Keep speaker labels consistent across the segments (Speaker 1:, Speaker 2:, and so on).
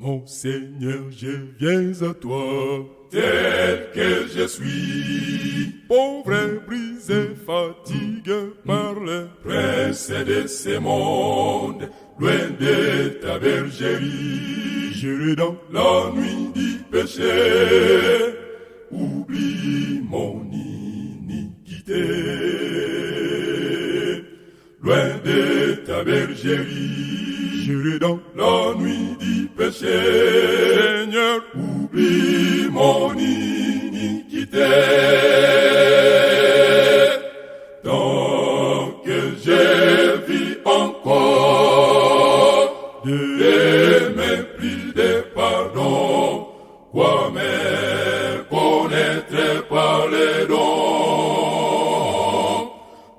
Speaker 1: Mon Seigneur, je viens à toi, tel que je suis, pauvre et brisé, fatigué par le prince de ce monde, loin de ta bergerie. J'irai dans la nuit du péché, oublie mon iniquité, loin de ta bergerie. J'irai dans la nuit du péché, Seigneur, oublie mon iniquité. Tant que je vis encore, de mépris, de pardon, quoi me connaître par les dons.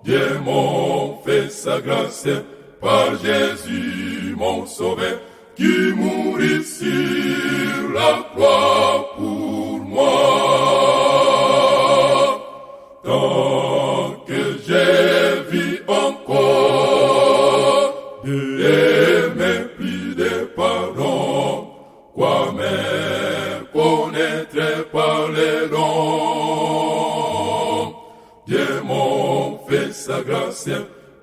Speaker 1: Dieu m'en fait sa grâce par Jésus mon sauveur, qui mourit sur la croix pour moi. Tant que je vis encore, de mépris, de pardon, quoi me connaître par les dons. Dieu m'en fait sa grâce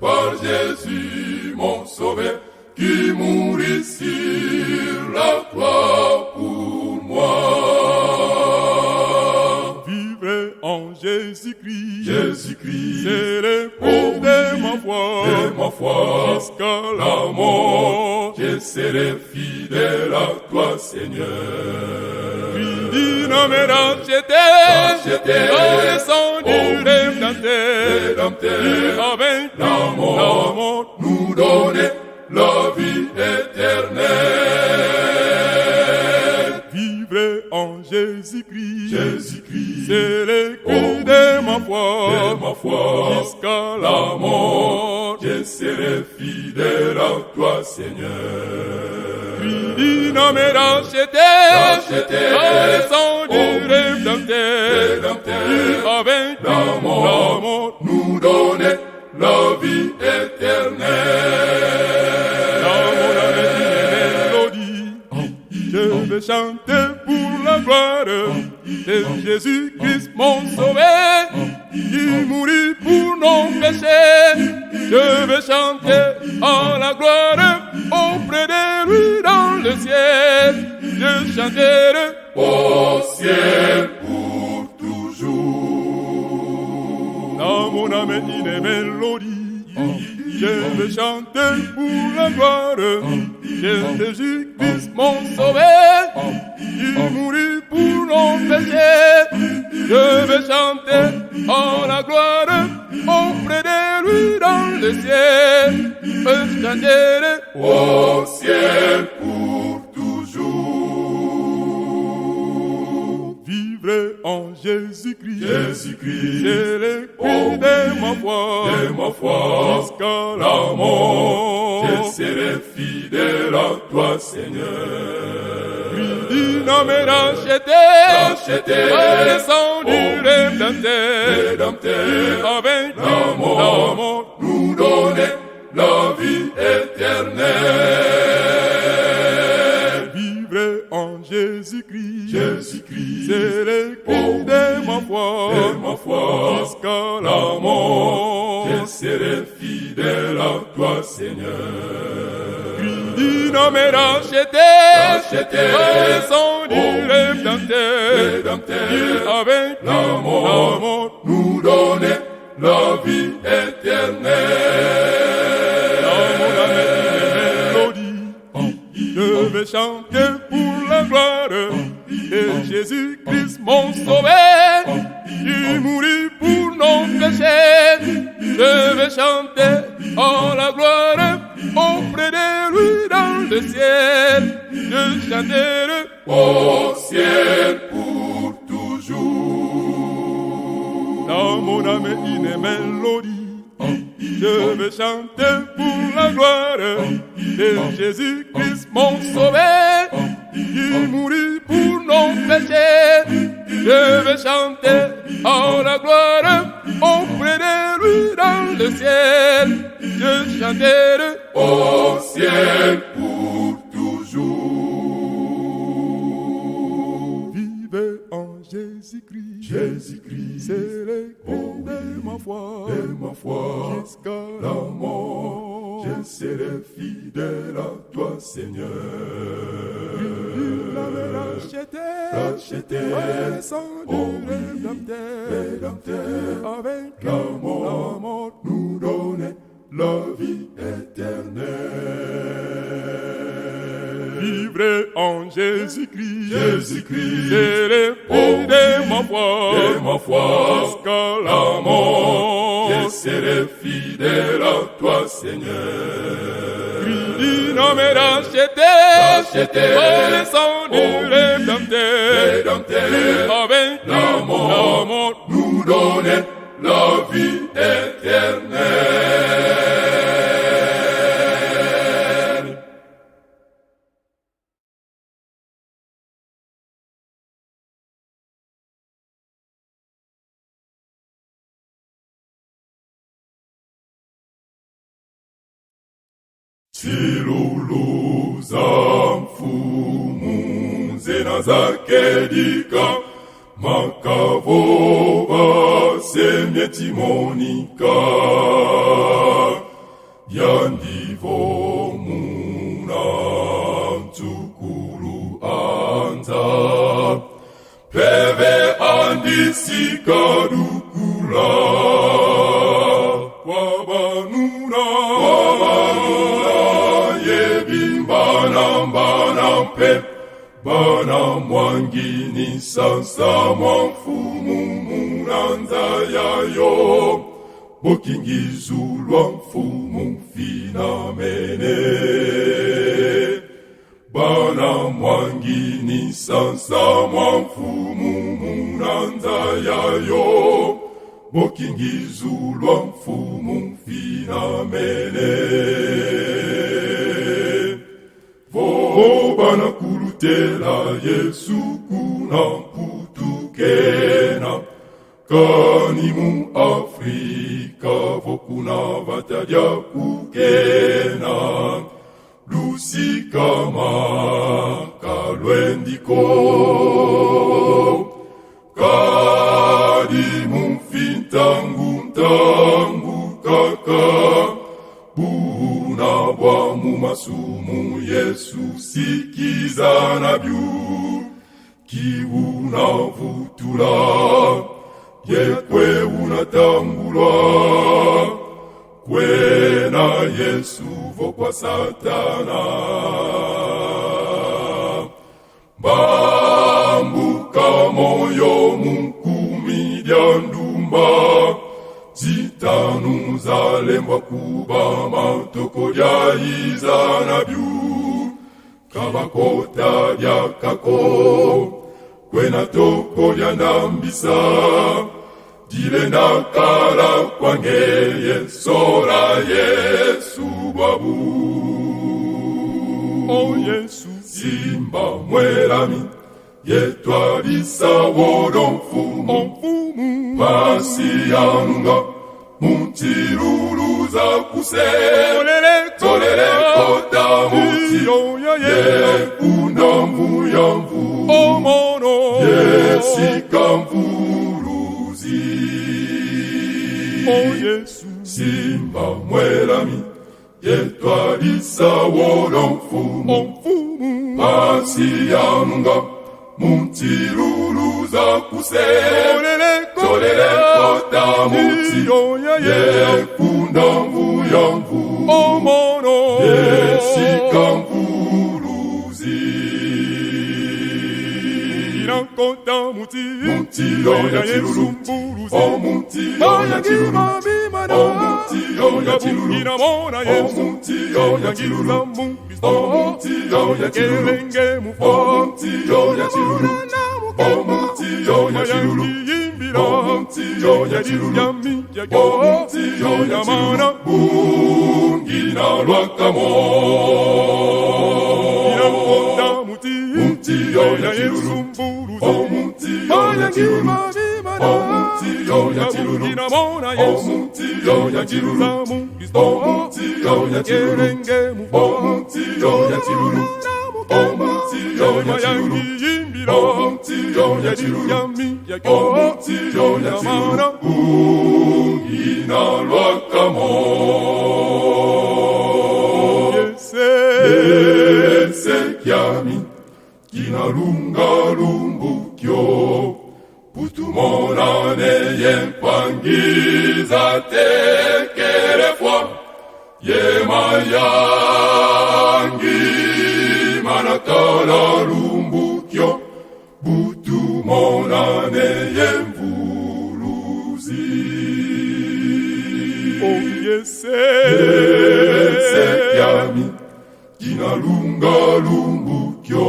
Speaker 1: par Jésus mon sauveur, qui mourit sur la croix pour moi. Vivre en Jésus-Christ, Jésus-Christ, c'est le prix de ma foi, jusqu'à la mort, je serai fidèle à toi, Seigneur. Lui n'a me racheté, dans le sang du Rédempteur, avec la mort, nous donner la vie éternelle. Vivre en Jésus-Christ, Jésus-Christ, c'est le cri de ma foi, jusqu'à la mort, je serai fidèle à toi, Seigneur. Lui n'a me racheté, dans le sang du Rédempteur, avec la mort, nous donner la vie éternelle. Je vais chanter pour la gloire de Jésus-Christ mon sauveur, qui mourut pour nos péchés. Je vais chanter en la gloire auprès de lui dans le ciel. Je chanterai au ciel pour toujours. Dans mon âme une mélodie, je vais chanter pour la gloire de Jésus-Christ mon sauveur, qui mourut pour nos péchés. Je vais chanter en la gloire auprès de lui dans le ciel. Je chanterai au ciel pour toujours. Vivre en Jésus-Christ, Jésus-Christ, c'est le cri de ma foi, jusqu'à la mort, je serai fidèle à toi, Seigneur. Lui n'a me racheté, par le sang du Rédempteur, avec la mort, nous donner la vie éternelle. Vivre en Jésus-Christ, Jésus-Christ, c'est le cri de ma foi, jusqu'à la mort, je serai fidèle à toi, Seigneur. Lui n'a me racheté, par le sang du Rédempteur, avec la mort, nous donner la vie éternelle. Dans mon âme une mélodie, je vais chanter pour la gloire de Jésus-Christ mon sauveur, qui mourut pour nos péchés. Je vais chanter en la gloire auprès de lui dans le ciel. Je chanterai au ciel pour toujours. Dans mon âme une mélodie, je vais chanter pour la gloire de Jésus-Christ mon sauveur, qui mourut pour nos péchés. Je vais chanter en la gloire auprès de lui dans le ciel. Je chanterai au ciel pour toujours. Jésus-Christ,
Speaker 2: Jésus-Christ,
Speaker 1: c'est le cri de ma foi, jusqu'à
Speaker 2: la mort. Je serai fidèle à toi, Seigneur.
Speaker 1: Il avait racheté, le sang du Rédempteur, avec
Speaker 2: la mort nous donnait la vie éternelle.
Speaker 1: Vivre en Jésus-Christ,
Speaker 2: Jésus-Christ,
Speaker 1: c'est le prix de ma foi, jusqu'à la mort.
Speaker 2: Je serai fidèle à toi, Seigneur.
Speaker 1: Il m'a racheté, le sang du Rédempteur, avec
Speaker 2: la mort nous donnait la vie éternelle. Tilulu zamfumu nzena zake dika makavoba semyetimonika yandivo muna ntukulu anza peve andisikadukula kwabanuna yebimbana bana mwangini sasa mwamfumu munanza yayo bokingizulwa mfumu finamene bana mwangini sasa mwamfumu munanza yayo bokingizulwa mfumu finamene bana kulutela Yesu kuna putukena kani mu Afrika vokuna vatadya kukena lusikama kalwendiko kadi mumfintangu kaka buna bwa mumasumu Yesu sikiza nabyu kiuna vutula yekwe unatangulwa kwena Yesu vokwa Satana bambuka moyo mukumi dya ndumba zitanu zalembwa kuba matoko dya izanabyu kabakota dya kako kwena toko dya ndambisa dilenda kala kwangeye sola Yesu bwabu
Speaker 1: oh Yesu
Speaker 2: simba mwelami yetwalisa wodo mfumu pasi yanunga muntiruluza kuse tolele kota muti yekunda mvuyamvu yesika mvuluzi
Speaker 1: oh Yesu
Speaker 2: simba mwelami yetwalisa wodo mfumu pasi yanunga muntiruluza kuse tolele kota muti yekunda mvuyamvu yesika mvuluzi
Speaker 1: inakota muti
Speaker 2: yoya chilulu oh muti yoya chilulu oh muti yoya chilulu
Speaker 1: inamona Yesu
Speaker 2: oh muti yoya chilulu oh muti yoya chilulu oh muti yoya chilulu oh muti yoya chilulu oh muti yoya chilulu oh muti yoya chilulu bungina lwakamo
Speaker 1: inakota muti
Speaker 2: yoya chilulu oh muti yoya chilulu oh muti yoya chilulu
Speaker 1: inamona
Speaker 2: oh
Speaker 1: Yesu
Speaker 2: muti yoya chilulu oh muti yoya chilulu oh muti yoya chilulu Omutiyo Mayangi Yimbira Omutiyo Yami Omutiyo Yamana Ungina Lwakamo Yese Kyami Kina Lunga Lumbukyo Putumonane Yempangiza Tekerefwa Yemayangi Manakala Lumbukyo Putumonane Yemvuluzi Oh Yese Kyami Kina Lunga Lumbukyo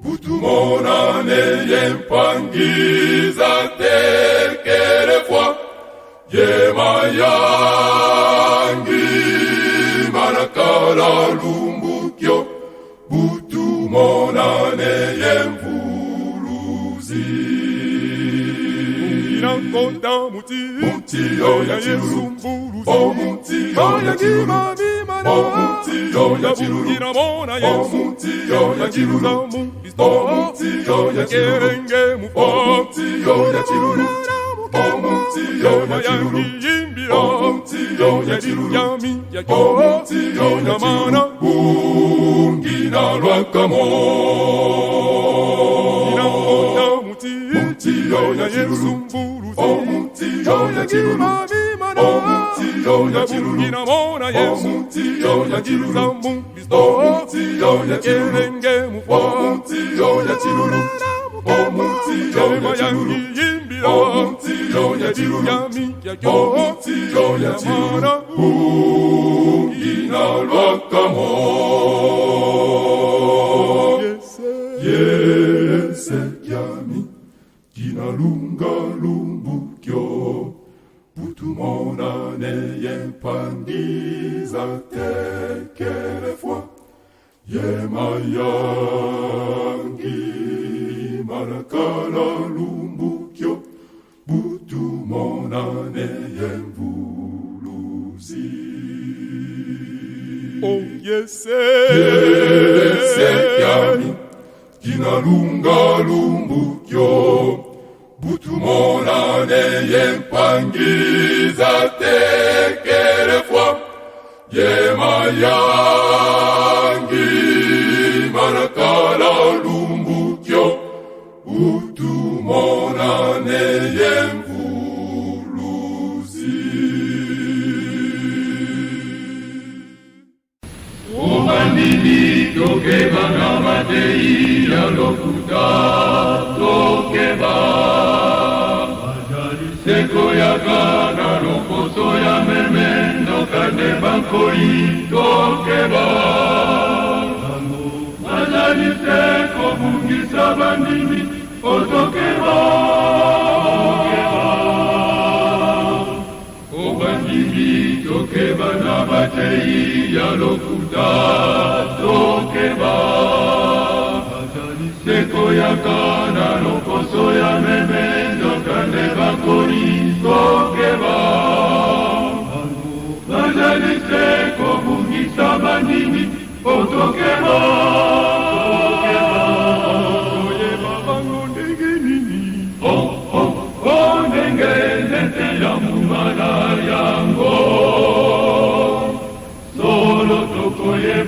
Speaker 2: Putumonane Yempangiza Tekerefwa Yemayangi Manakala Lumbukyo Putumonane Yemvuluzi Munginakonda Mutiyo Yachirulu Mutiyo Yachirulu Mutiyo Yachirulu Mutiyo Yachirulu Mutiyo Yachirulu Mutiyo Yachirulu Omutiyo Yachirulu Omutiyo Yachirulu Omutiyo Yamana Ungina Lwakamo Omutiyo Yachirulu Omutiyo Yachirulu Omutiyo Yachirulu Omutiyo Yachirulu Omutiyo Yachirulu Omutiyo Yachirulu Omutiyo Yachirulu Omutiyo Yachirulu Omutiyo Yachirulu Ungina Lwakamo Yese Kyami Kina Lunga Lumbukyo Putumonane Yempangiza Tekerefwa Yemayangi Manakala Lumbukyo Putumonane Yemvuluzi Oh Yese Kyami Kina Lunga Lumbukyo Putumonane Yempangiza Tekerefwa Yemayangi Manakala Lumbukyo Putumonane Yemvuluzi Umandini Tokeba Namatei Yalokuta Tokeba Sekoya Kana Rokoso Ya Memendo Kane Bankoi Tokeba Mazali Seko Mungisa Bandini Otokeba Obandini Tokeba Nabatei Yalokuta Tokeba Sekoya Kana Rokoso Ya Memendo Kane Bankoi Tokeba Mazali Seko Mungisa Bandini Otokeba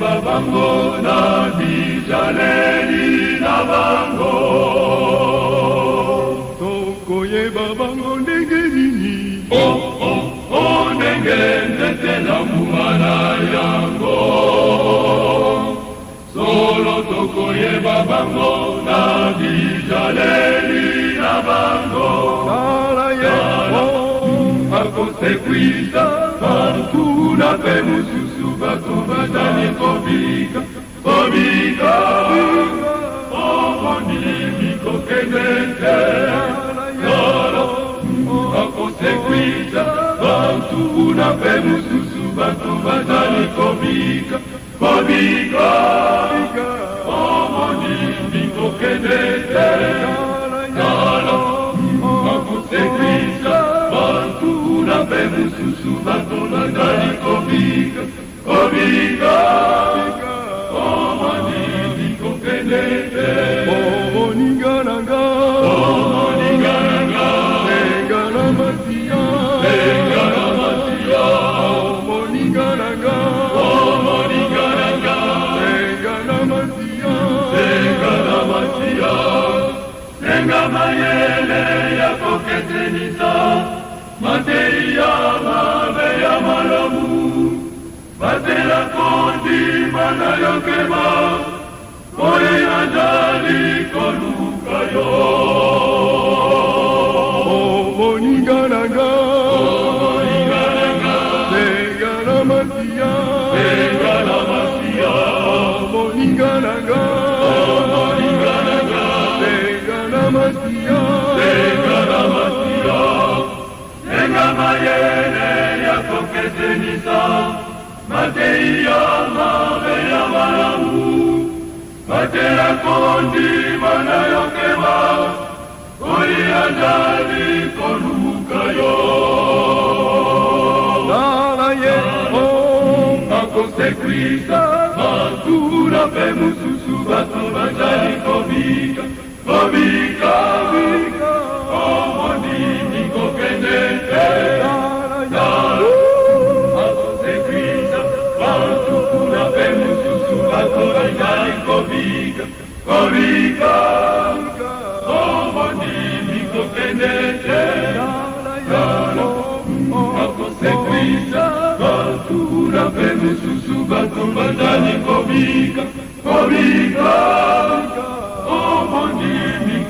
Speaker 2: Babango na bijaleli na bango Tokoye babango ndenge nini ndenge nete na mumana yango Solo tokoye babango na bijaleli na bango Nala yeko akosekwisa Parkuna pemususu Batubadani kobika Obonimi kokenete Nala akosekwisa Parkuna pemususu Batubadani kobika Obonimi kokenete Nala akosekwisa Parkuna pemususu Batubadani kobika Omani
Speaker 3: mayele yako ketenisa, materia mabe ya malamu, batela kondi mana yokema, oye ajali koluka yo.
Speaker 2: Oningananga, Begalamasia,
Speaker 3: Begalamasia,
Speaker 2: Oningananga, Begalamasia,
Speaker 3: Begalamasia, Begamayele yako ketenisa, mateia mabe ya malamu, batela kondi mana yokema, oye ajali koluka yo. Consequita, matura pe mususu batu bajali komika, komika, komoni kokendete. Consequita, matura pe mususu batu bajali komika, komika, komoni kokendete. Consequita, matura pe mususu batu bajali komika, komika, komoni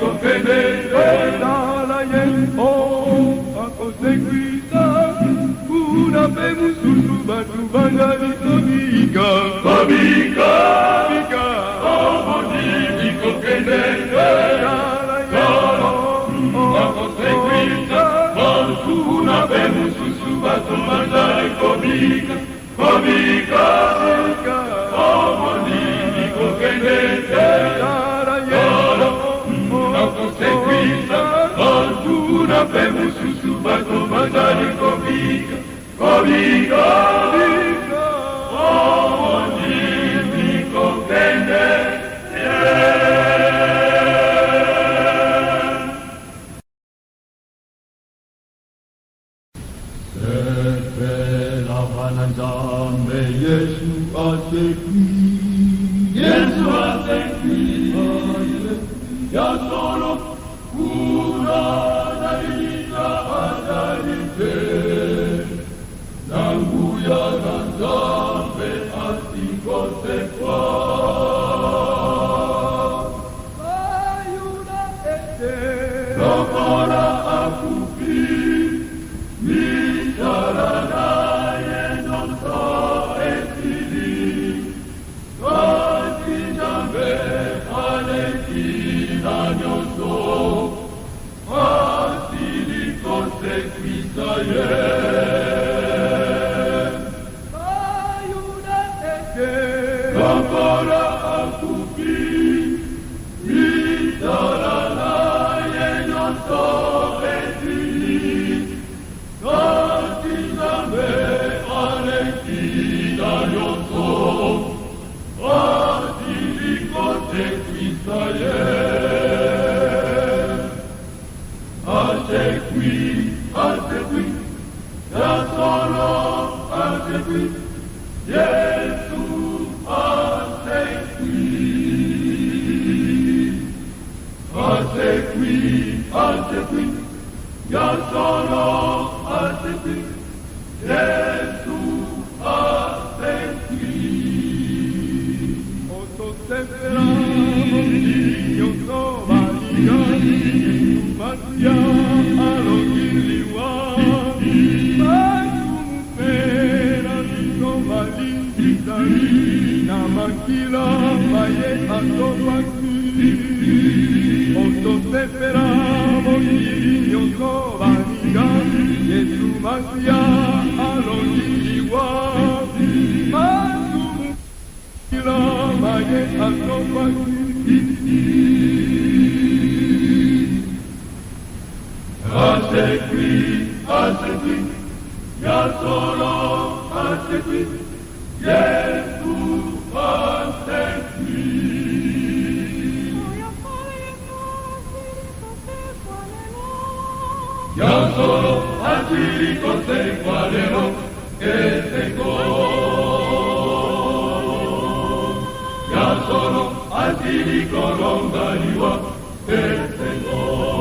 Speaker 3: kokendete.
Speaker 2: Consequita, una pe mususu batu bajali komika,
Speaker 3: Komika, komoni kokendete. Consequita, matura pe mususu batu bajali komika, komika, komoni kokendete. Consequita, matura pe mususu batu bajali komika, komika, komoni kokendete. Yesu asekwi, ya solo kuna dalila adalite, nangu ya nazambe asikosekwa.
Speaker 2: ayuda ete,
Speaker 3: Lokora akupi, mitarana yenonto etili, Jambe alekina nyoso, asili consequita ye.
Speaker 2: ayuda ete,
Speaker 3: Lokora akupi, mitarana yenonso etili, jambe alekina nyoso, consequita ye. Asekwi, ya solo asekwi, Yesu asekwi. Asekwi, ya solo asekwi, Yesu asekwi.
Speaker 2: Namakila maye atopaki, esperamos niños no vaniga, Yesu Masia aloniliwa, maye atopaki.
Speaker 3: Asekwi, ya solo asekwi, Yesu asekwi. Ya solo asili consequarelo que tengo. Ya solo asili colongariwa que tengo.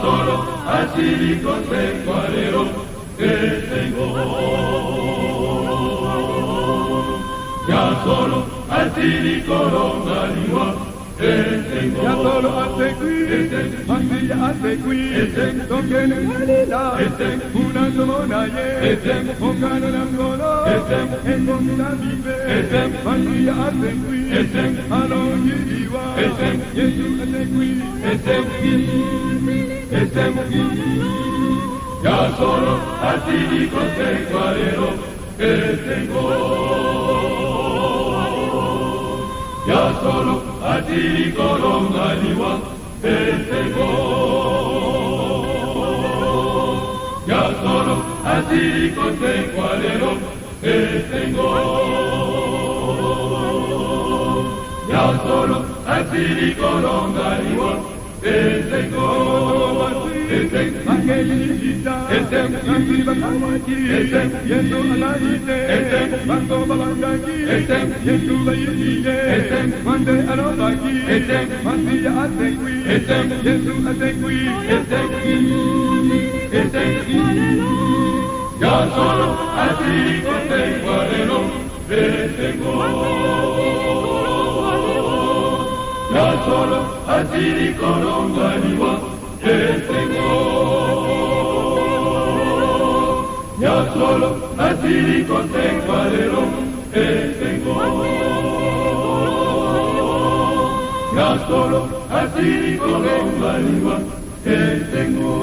Speaker 3: solo así conseguiré que tengo. Ya solo así colongaría que tengo.
Speaker 2: Ya solo hace qui, Masia hace qui, non viene malina, una somonaie, Mongano l'angolo, e non la vive, Masia hace qui, allora gli diva, Gesù hace qui,
Speaker 3: ya solo así conseguiré que tengo. Ya solo así colongaría que tengo. Ya solo así conseguiré que tengo. Ya solo así colongaría que tengo.
Speaker 2: Angelita, Angiba Kawaki, Yesu Alaite, Mango Babandaki, Yesu Bayite, Mande Alobaki, Masia Atekwi, Yesu Atekwi,
Speaker 3: Ya solo así conseguiré que tengo. Ya solo así colongaría que tengo. Ya solo así conseguiré que tengo. Ya solo así colongaría que tengo.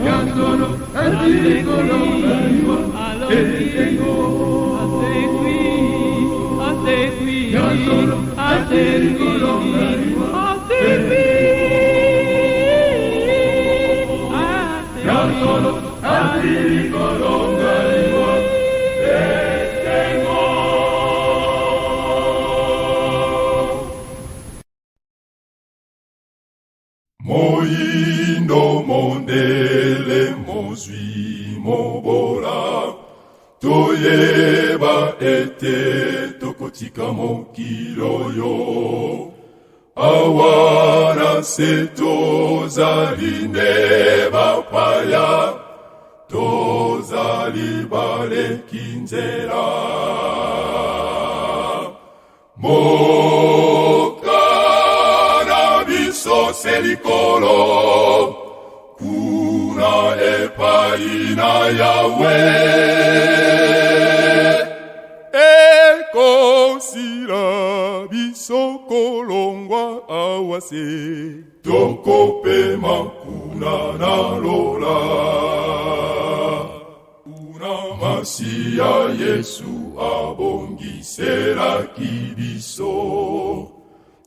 Speaker 3: Ya solo así colongaría que tengo. Ya solo así colongaría que tengo. Ya solo así colongaría que tengo.
Speaker 1: Moyindo mondele mozwi mobola toyeba ete tokotika mokilo yo awana se tozali nde bapaya tozali baleki nzela mokana biso se likolo kuna epai na Yawe ekosila biso kolongwa awase tokopema kuna na lola kuna Masia Yesu abongiselaki biso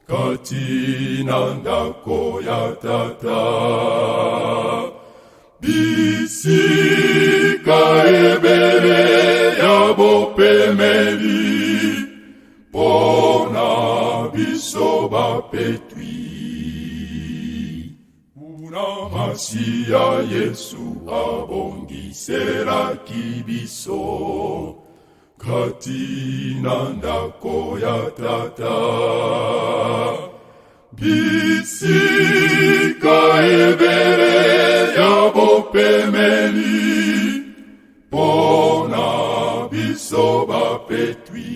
Speaker 1: kati na ndako ya tata bisika ebele ya bopemeli pona biso bapetwi kuna Masia Yesu abongiselaki biso kati na ndako ya tata bisika ebele ya bopemeli pona biso bapetwi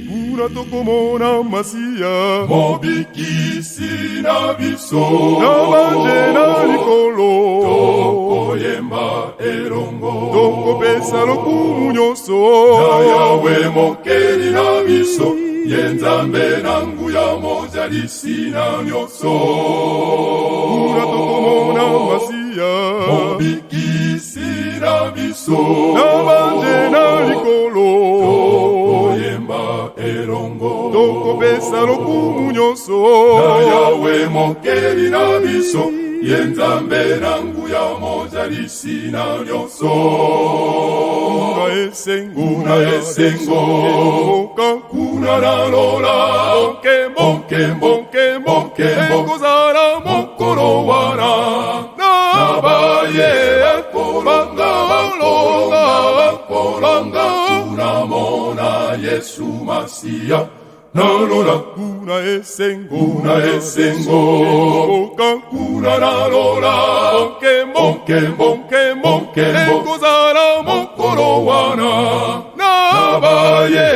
Speaker 1: kuna tokomona Masia mobikisi na biso na banje na likolo tokoyemba elongo tokopesa lokumu nyonso na Yawe mokeli na biso ye Nzambe na nguya mozalisi na nyonso kuna tokomona Masia mobikisi na biso na banje na likolo tokoyemba elongo tokopesa lokumu nyonso na Yawe mokeli na biso ye Nzambe na nguya mozalisi na nyonso kuna esengo kuna na lola bonke ekozala mokolo wana na baye bakolonga kuna mona Yesu Masia nalola
Speaker 2: kuna esengo
Speaker 1: oka kuna nalola
Speaker 2: onkembo ekozala mokolo wana nabaye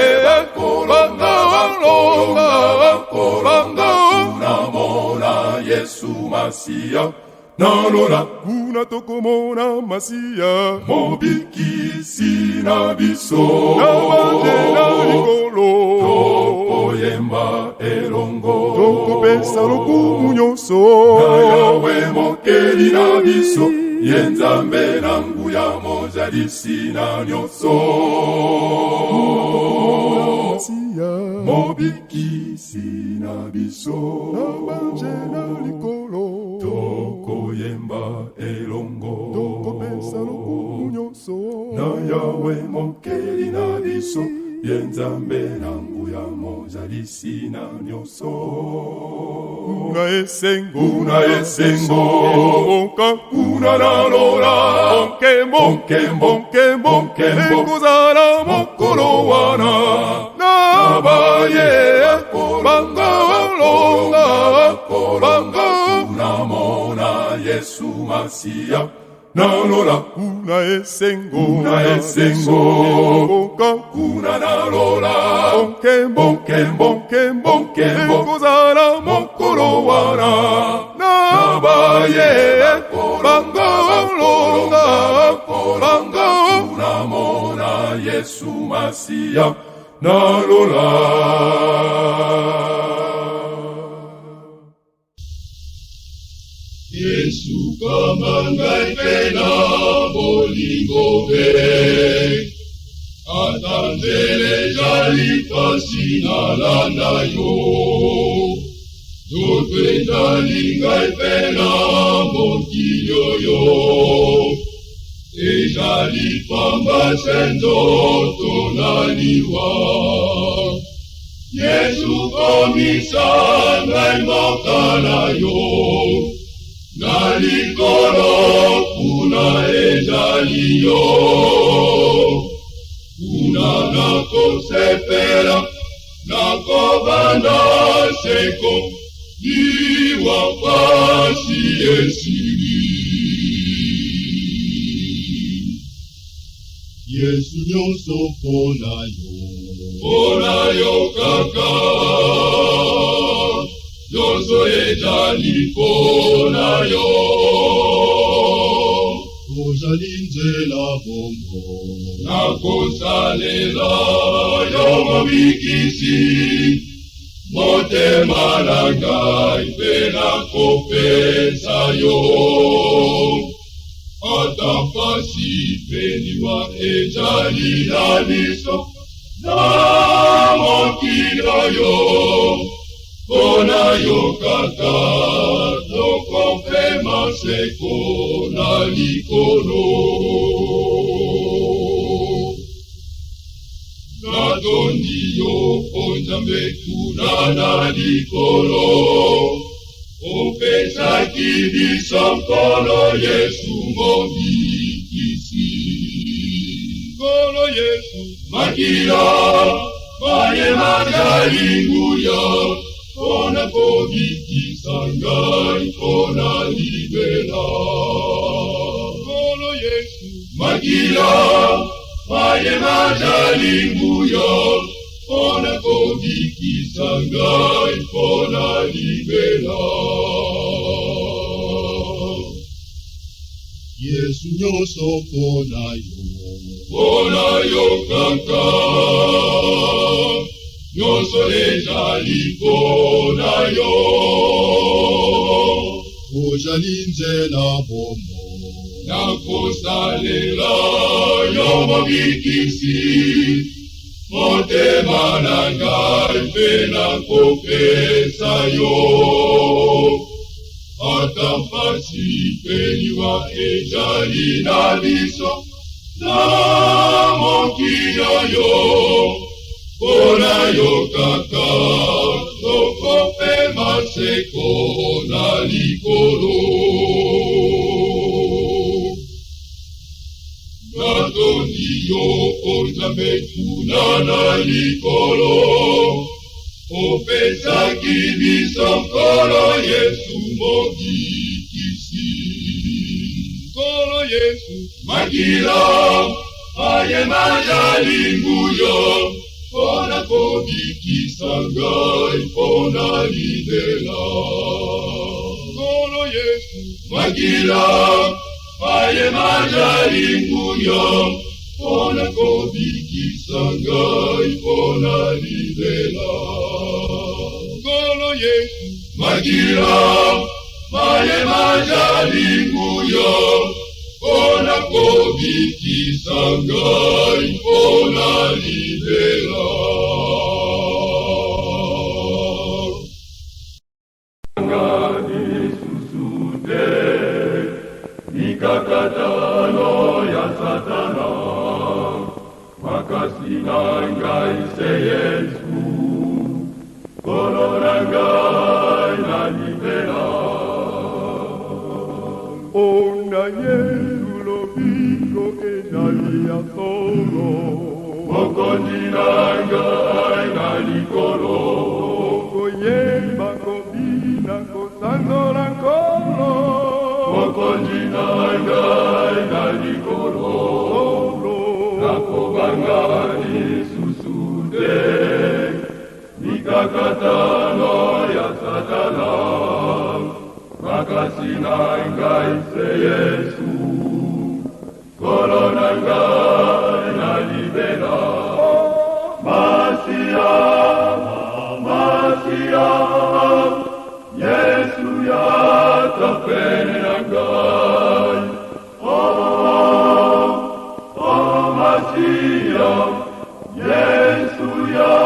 Speaker 1: namona Yesu Masiya nalola
Speaker 2: kuna tokomona Masiya
Speaker 1: mobikisi na biso
Speaker 2: nabanje na likolo
Speaker 1: tokoyemba elongo
Speaker 2: tokopesa lokumu nyonso
Speaker 1: na Yawe mokeli na biso ye Nzambe na nguya mozalisi na nyonso
Speaker 2: Masiya
Speaker 1: mobikisi na biso
Speaker 2: nabanje na likolo
Speaker 1: tokoyemba elongo
Speaker 2: tokopesa lokumu nyonso
Speaker 1: na Yawe mokeli na biso ye Nzambe na nguya mozalisi na nyonso
Speaker 2: kuna esengo oka
Speaker 1: kuna nalola
Speaker 2: onkembo ekozala mokolo wana nabaye
Speaker 1: namona Yesu Masiya nalola
Speaker 2: kuna esengo oka
Speaker 1: kuna nalola
Speaker 2: onkembo ekozala mokolo wana nabaye
Speaker 1: namona Yesu Masiya nalola Yesu kama ngai pena bolingo be atanzele jali pasi na landa yo Zotwenda lingai pena mokilio yo Ejali pamba sendo tonaliwa Yesu komisa ngai mokala yo Nalikolo kuna ejali yo Kuna nakosepela nakobanda seko Diwa pasi esiri Yesu nyonso pona yo kaka Nyonso ejali pona yo Ozali nzela bongo Nakosalela yo mobikisi Motema na ngai pe nakopesa yo Ata pasi peniwa ejali na biso Na mokilo yo Pona yo kaka Tokopema seko na likolo Natondi yo onjambe kuna na likolo Opesaki biso nkolo Yesu mobikisi Nkolo Yesu makila Maye magali nguya Kona kobikisa ngai kona libela Nkolo Yesu makila Maye majali nguya Kona kobikisa ngai kona libela Yesu nyonso pona yo kaka Nyonso ejali pona yo Ojali nzela bomo Nakosalela yo mobikisi Motema na ngai pe nakopesa yo Ata pasi peniwa ejali na biso Na mokilo yo Pona yo kaka Tokopema seko na likolo Natondi yo onjambe kuna na likolo
Speaker 2: opesaki biso nkolo Yesu mobikisi. Nkolo Yesu makila ayemaka linguyo mpona kobikisa ngai mpona libela. Nkolo Yesu makila ayemaka linguyo mpona kobikisa ngai mpona libela. Nkolo Yesu makila ayemaka linguyo mpona kobikisa ngai mpona libela. Ngani lisusu te mikakatano ya Satana, makasi na ngai se Yesu, nkolo na ngai na libela.
Speaker 1: Ona Yesu lobiko ezali ya solo,
Speaker 2: mokonzi na ngai na likolo,
Speaker 1: koyeba kobina kosanzola nkolo,
Speaker 2: mokonzi na ngai na likolo, nakobanga lisusu te mikakatano ya Satana, makasi na ngai se Yesu, nkolo na ngai na libela. Masia, Masia, Yesu yata pene na ngai. Oh, Masia, Yesu yata